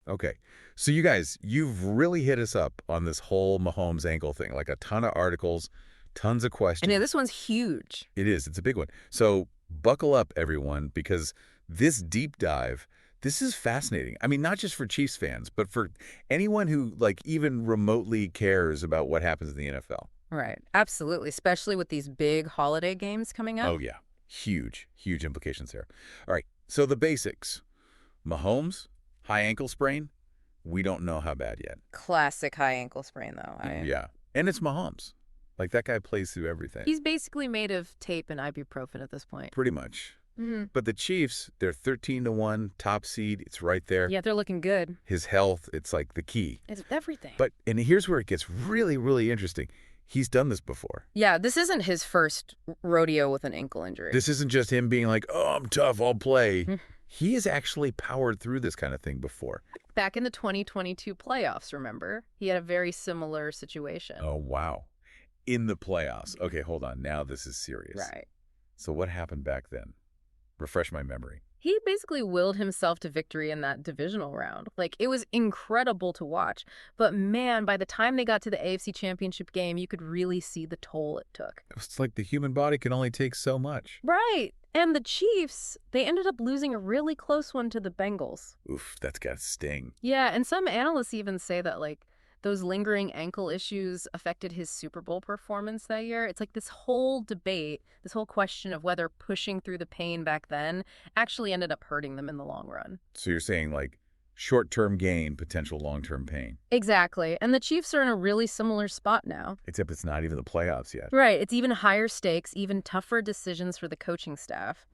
Okay. So you guys, you've really hit us up on this whole Mahomes ankle thing, like a ton of articles, tons of And yeah, questions. this one's huge. It is. It's a big one. So buckle up, everyone, because this deep dive, this is fascinating. I mean, not just for Chiefs fans, but for anyone who, like, even remotely cares about what happens in the NFL. Right. Absolutely. Especially with these big holiday games coming up. Oh, yeah. Huge, huge implications there. All right. So the basics. Mahomes, high ankle sprain. We don't know how bad yet. Classic high ankle sprain, though. Yeah. And it's Mahomes. Like, that guy plays through everything. He's basically made of tape and ibuprofen at this point. Pretty much. Mm-hmm. But the Chiefs, they're 13-1, top seed. It's right there. Yeah, they're looking good. His health, it's like the key. It's everything. And here's where it gets really, really interesting. He's done this before. Yeah, this isn't his first rodeo with an ankle injury. This isn't just him being like, oh, I'm tough, I'll play. Mm. He has actually powered through this kind of thing before. Back in the 2022 playoffs, remember? He had a very similar situation. Oh, wow. In the playoffs. Okay, hold on. Now this is serious. Right. So what happened back then? Refresh my memory. He basically willed himself to victory in that divisional round. Like, it was incredible to watch. But man, by the time they got to the AFC Championship game, you could really see the toll it took. It's like the human body can only take so much. Right. And the Chiefs, they ended up losing a really close one to the Bengals. Oof, that's got to sting. Yeah, and some analysts even say that, like, those lingering ankle issues affected his Super Bowl performance that year. It's like this whole debate, this whole question of whether pushing through the pain back then actually ended up hurting them in the long run. So you're saying, like, short-term gain, potential long-term pain. Exactly. And the Chiefs are in a really similar spot now. Except it's not even the playoffs yet. Right. It's even higher stakes, even tougher decisions for the coaching staff.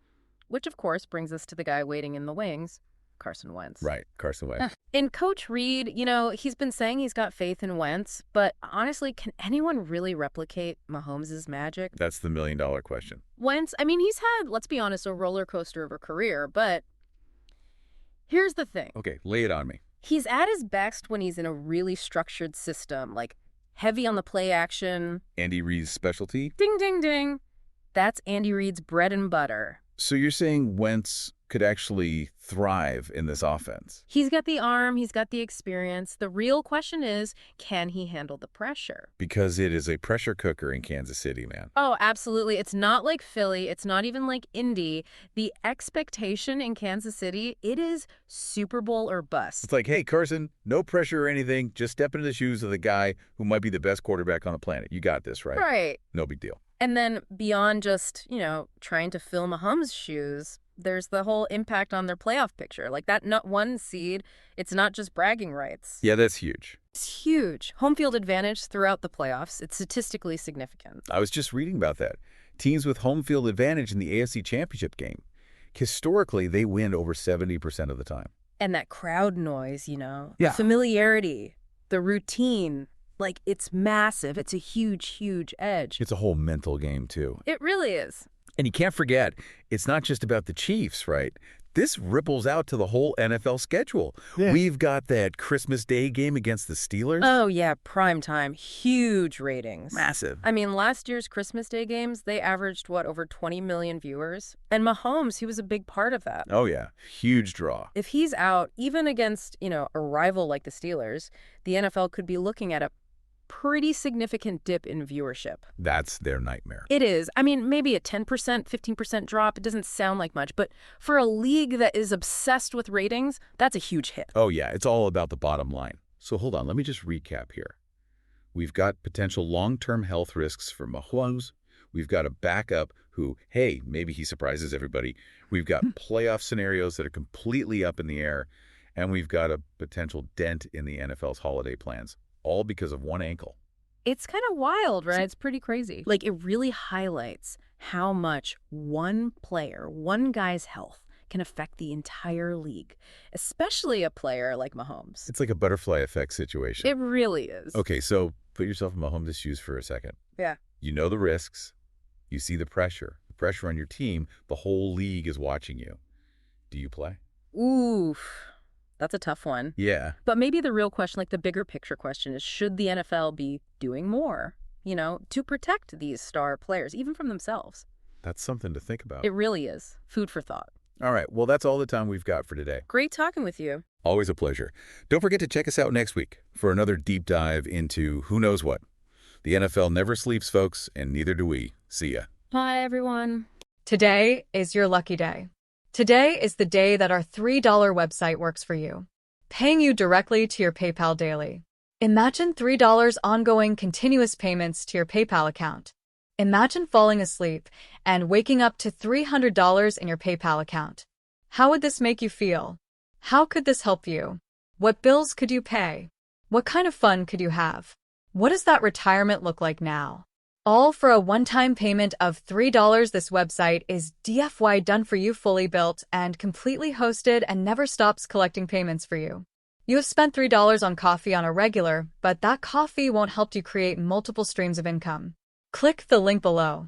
Which, of course, brings us to the guy waiting in the wings, Carson Wentz. Right, Carson Wentz. In Coach Reed, he's been saying he's got faith in Wentz, but honestly, can anyone really replicate Mahomes' magic? That's the million-dollar question. Wentz, I mean, he's had, let's be honest, a roller coaster of a career, but here's the thing. Okay, lay it on me. He's at his best when he's in a really structured system, like heavy on the play action. Andy Reid's specialty? Ding, ding, ding. That's Andy Reid's bread and butter. So you're saying Wentz could actually thrive in this offense? He's got the arm, he's got the experience. The real question is, can he handle the pressure? Because it is a pressure cooker in Kansas City, man. Oh, absolutely. It's not like Philly. It's not even like Indy. The expectation in Kansas City, it is Super Bowl or bust. It's like, hey, Carson, no pressure or anything. Just step into the shoes of the guy who might be the best quarterback on the planet. You got this, right? Right. No big deal. And then beyond just, trying to fill Mahomes' shoes, there's the whole impact on their playoff picture. Like that not one seed, it's not just bragging rights. Yeah, that's huge. It's huge. Home field advantage throughout the playoffs. It's statistically significant. I was just reading about that. Teams with home field advantage in the AFC Championship game, historically, they win over 70% of the time. And that crowd noise, Yeah. the familiarity, the routine, like it's massive. It's a huge, huge edge. It's a whole mental game, too. It really is. And you can't forget, it's not just about the Chiefs, right? This ripples out to the whole NFL schedule. Yeah. We've got that Christmas Day game against the Steelers. Oh, yeah, prime time. Huge ratings. Massive. I mean, last year's Christmas Day games, they averaged, over 20 million viewers? And Mahomes, he was a big part of that. Oh, yeah. Huge draw. If he's out, even against, a rival like the Steelers, the NFL could be looking at a pretty significant dip in viewership. That's their nightmare. It is. I mean, maybe a 10%, 15% drop. It doesn't sound like much, but for a league that is obsessed with ratings, that's a huge hit. Oh, yeah. It's all about the bottom line. So hold on. Let me just recap here. We've got potential long-term health risks for Mahomes. We've got a backup who, hey, maybe he surprises everybody. We've got playoff scenarios that are completely up in the air. And we've got a potential dent in the NFL's holiday plans. All because of one ankle. It's kind of wild, right? It's pretty crazy. Like, it really highlights how much one player, one guy's health can affect the entire league, especially a player like Mahomes. It's like a butterfly effect situation. It really is. Okay, so put yourself in Mahomes' shoes for a second. Yeah. You know the risks. You see the pressure on your team. The whole league is watching you. Do you play? Oof. That's a tough one. Yeah. But maybe the real question, like the bigger picture question, is should the NFL be doing more, to protect these star players, even from themselves? That's something to think about. It really is. Food for thought. All right, well, that's all the time we've got for today. Great talking with you. Always a pleasure. Don't forget to check us out next week for another deep dive into who knows what. The NFL never sleeps, folks, and neither do we. See ya. Bye, everyone. Today is your lucky day. Today is the day that our $3 website works for you, paying you directly to your PayPal daily. Imagine $3 ongoing continuous payments to your PayPal account. Imagine falling asleep and waking up to $300 in your PayPal account. How would this make you feel? How could this help you? What bills could you pay? What kind of fun could you have? What does that retirement look like now? All for a one-time payment of $3. This website is DFY done for you, fully built and completely hosted, and never stops collecting payments for you. You have spent $3 on coffee on a regular, but that coffee won't help you create multiple streams of income. Click the link below.